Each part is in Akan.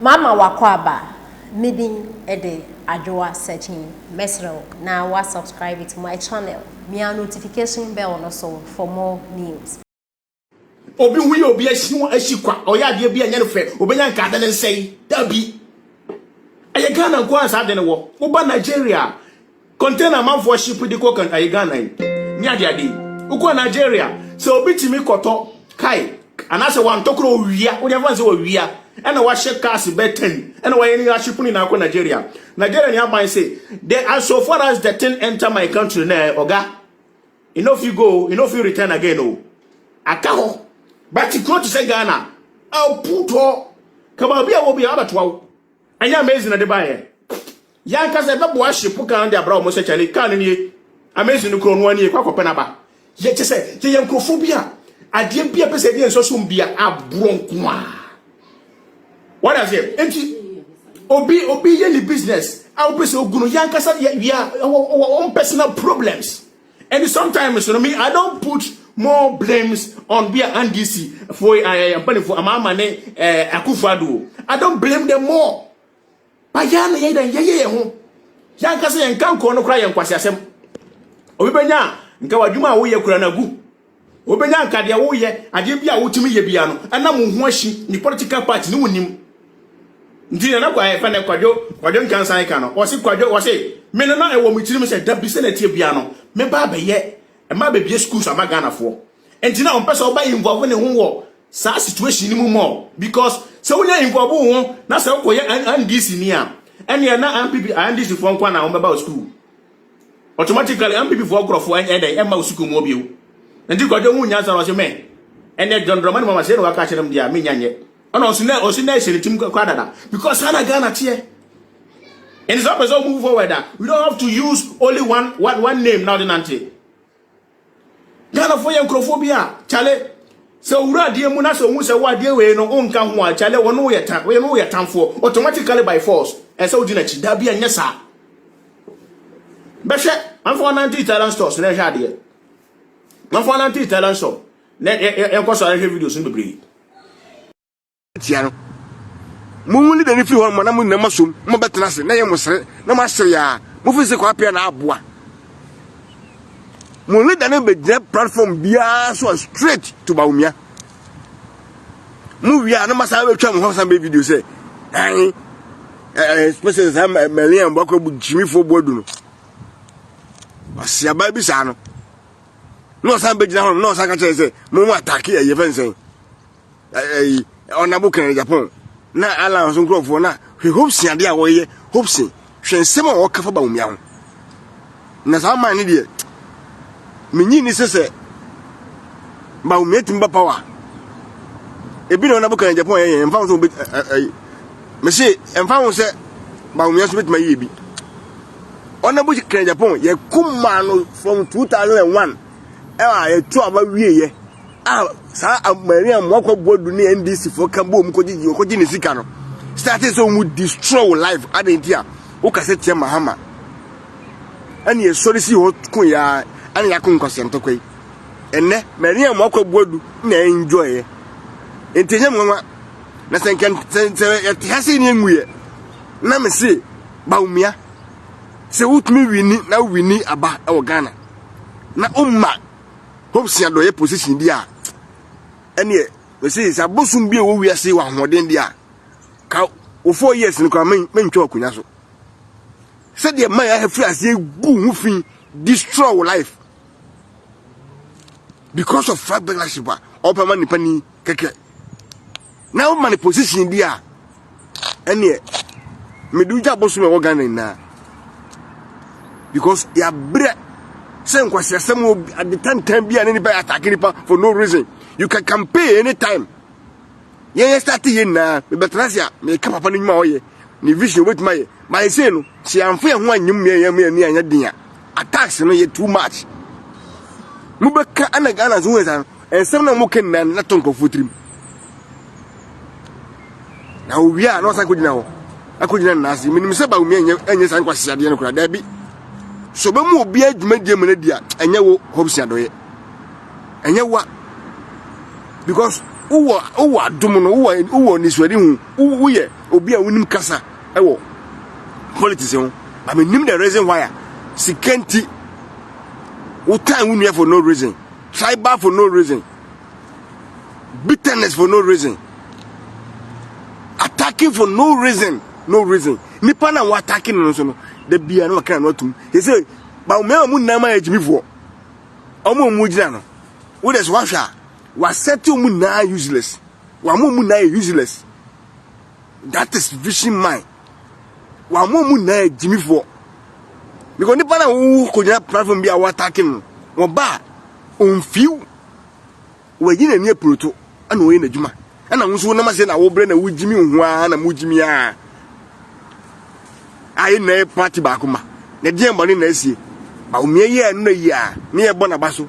Mama wakwaba meeting ede ajoa searching mesro na wa subscribe to my channel. Me a notification bell also for more news. Obi hu ye obi ahikwa oya de bi anya no fe obenya nka da ne sei da bi aye Ghana ko ansa de ne wo ba Nigeria container man for ship di ko kan aye Ghana ni ade uko Nigeria so obi timi koto kai anase wan tokro wia wo dey fancy wo wia ena wa share cars be 10 ena wa yeni ship ni na ko Nigeria ni aban say they are so far as the thing enter my country na oga enough you go enough you return again oh akaho. But you go to say Ghana, I'll put her. Come on, be a will be out of 12. And you're amazing at the buyer. Young Casa Babu ship put on their brow, Moshe Charlie, can't you? Amazing to crown 1 year, Quaco Penaba. Yet you say, the young Crophobia. I didn't be a person so soon be a bronqua. What is it? Empty. Obi any business. I'll be so good. Young Casa, we are our own personal problems. And sometimes, you know me, I don't put more blames on Bia NDC for Mahama Akufo-Addo. I don't blame them more. But yan ho. Yan kase yan kan ko no kra yan kwase asem. Obi benya nka wadwuma wo ye kura na gu. Obi benya nka de wo ye ade bia wo timi ye bia no. Ana mo ho ahyi ni political party ni wonim. Ndi na kwa e fa na kwadwo nkan san ka no. Wo se kwadwo wo se me no na e wo mitirim se da bi se na tie bia no. Me ba be ye e ma be schools ama Ghana for enti na on person oba involve ne ho wo sa situation ni mu more because so we involve ho na se ko ye NDC ni a ene na MPP NDC for nkwa na on beba school automatically MPP for grofo e ma school mo bio enti gwadwo hu nya sa ro se me ene John Dramani mama se no waka kire dia me nyanye ona osina e tim kwa dada because ana Ghana tie. And it's up as we move forward. We don't have to use only one name now. The Ghana for young Crophobia, Chale. So ura dear Muna so who say what dear way no own come one Chale or no yet we know your time for automatically by force. And so Dinachi, that be a yes, sir. Beshe, I'm for 90 talent stores, and I had here. I'm for 90 talent store. Then course I have videos in the breed. Mumuli de nifi hon mana mu na masum mo betena se na ye musre na masre ya mo fi se kwa pia na aboa mumuli da na be platform bia so straight to Baumia mu wia na masa we twa mo ho be video say special sam melian bako bu jimi fo bodu no asia ba bi sa no san be gina ho no san ka che say mo mu attack ye fensen onabu kan Japan na ala so nkrofo na he hopes ade a wo ye hopes hwensem a wo kafa ba umia ho na sa man ni de menyi ni sese ba umia timba power ebi no na bukan Japan ye emfa so me se emfa wo se ba umia so betima ye bi ona bu kan Japan ye kuma no from 2001 ye to aba wie ye sa Maria mwakwa bodu ni NDC for kambo mkoji ni sika no started so mu destroy life adentia o ka setia Mahama ani e sori si ho kun ya ani yakun kwasento kwai enne Maria mwakwa bodu na enjoy entenye mwa na senken se hasi ni enwie na me se Baumia se utmi wini na wini aba e wo Ghana na umma hopes ya do ye position dia ene we say sa bosum bi wo wiase wa hoden dia ka o 4 years ni kwa mentwa akunya so said the man have free as gu hu fin destroy life because of flag leadership open man pani keke now man position dia ene meduja bosum e wo Ghana na because ya bre sen kwase asem at the time bia any by attacking for no reason. You can campaign anytime. Yeah, start yin na me betrasia me ka papa nyuma oye ni vision with my say no si amfa ho anyum me anya dia attacks no ye too much mu beka ana Ghana so wesa ensem na mo ken na tonko futrim na wi a no san ko gina ho akogina na asi minim se ba umi anya san kwase ade no kura da bi so be mu obi adwuma diem na dia anya wo hopes adoye anya wa because uwa adom no uwa niswadi hu uye obi a wonim kasa ewo politics ho but me nim the reason why sikenti utan wunu for no reason, tribal for no reason, bitterness for no reason, attacking for no reason. Nipa na wa attacking no so no the bia no kan no tum he say ba me amu na ma ejimi fo omo mu gina no wo des wa hwa wa settle mu na useless wa mu na useless. That is vision mind. Wa mu na ejimi fo because nipa na wo ko nya platform bia wa attacking no ba on few we gina ni proto ana wo na djuma ana nso na ma se na wo bre na wo jimi hu a na mu jimi a ayi na party ba kuma na die mboni na asie ba umie ye no yi a ne ye bona baso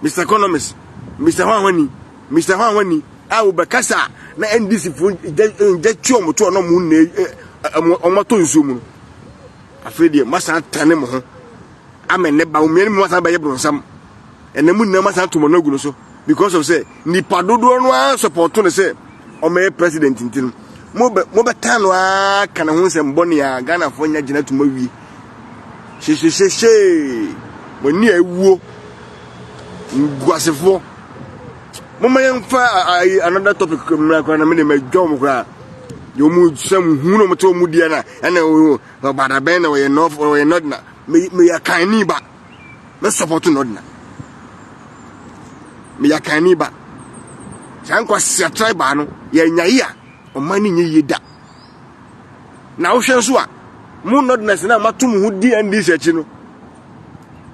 Mr. Economist Mr. Hwanwani a wo bekasa na NDC fu je twom to no mu na omoto nso mu afedie masa tane mo ho amene ba umie ni masa ba ye bronsam ene mu na masa to mo na guno so because of say ni padodo no support no say o me president ntin mo be tano a kana hu se mbone ya Ghana fo nya gina tuma wi she woni awuo nguasefo mo mayen fa another topic mra kwa na me me dwom kwa yo mu sam hu no mto mu dia na ena o bada ben na we not na me ya kan ni ba me support no na me ya kan ni ba san kwa sia tribe no ya nyai a o mani nyi yeda na wo hwe so a mu nodness na matum hu di NDC achi no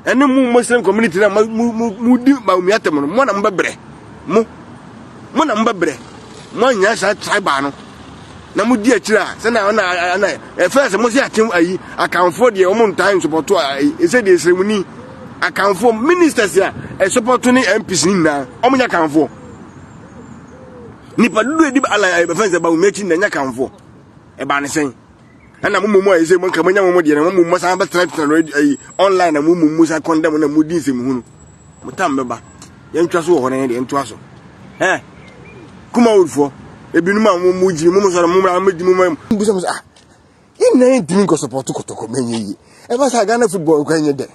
ene mu Muslim community na mu di ba umi atem no mo na mbebre mo na mbebre mo nya sa tribe no na mu di achi a se na e first mo si atem ayi akanfo de o mo ntan support a e se de seremoni akanfo ministers ya e support ni MPs ni na o mo nya akanfo nipa dudu edi ala e be fence ba umechi na nya kanfo e ba ne sen ana mumu ayi se mo nka manya mo de na mumu sa ba try online na mumu sa condemn na mudi nsem hunu mutambe ba ye ntwa so ho na ye ntwa so kuma urfo ebinu ma mumu ji mumu so mumu amedi mumu buso ah ina ntimi ko support kotoko menye yi e ba sa Ghana football ko nye de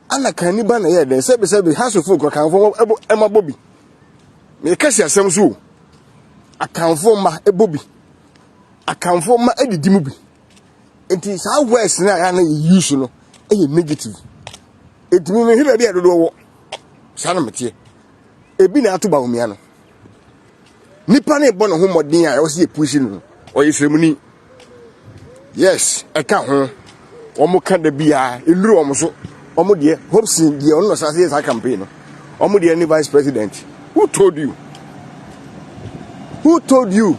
ana kan ni ba na ye de sebe house of folk kanfo e ma bobi me kasi asem so akanfo ma ebobi akanfo ma edidimu bi enti sa words na ya na use no negative edimi me hira bia dodo wo sa na mete ebi na atoba omia no nipa na ebo no ho modin a wo se push no o yeseremuni yes e ka ho omo ka da bia eluru omo so omo de hopsin de on no sa se campaign no omo de ni vice president who told you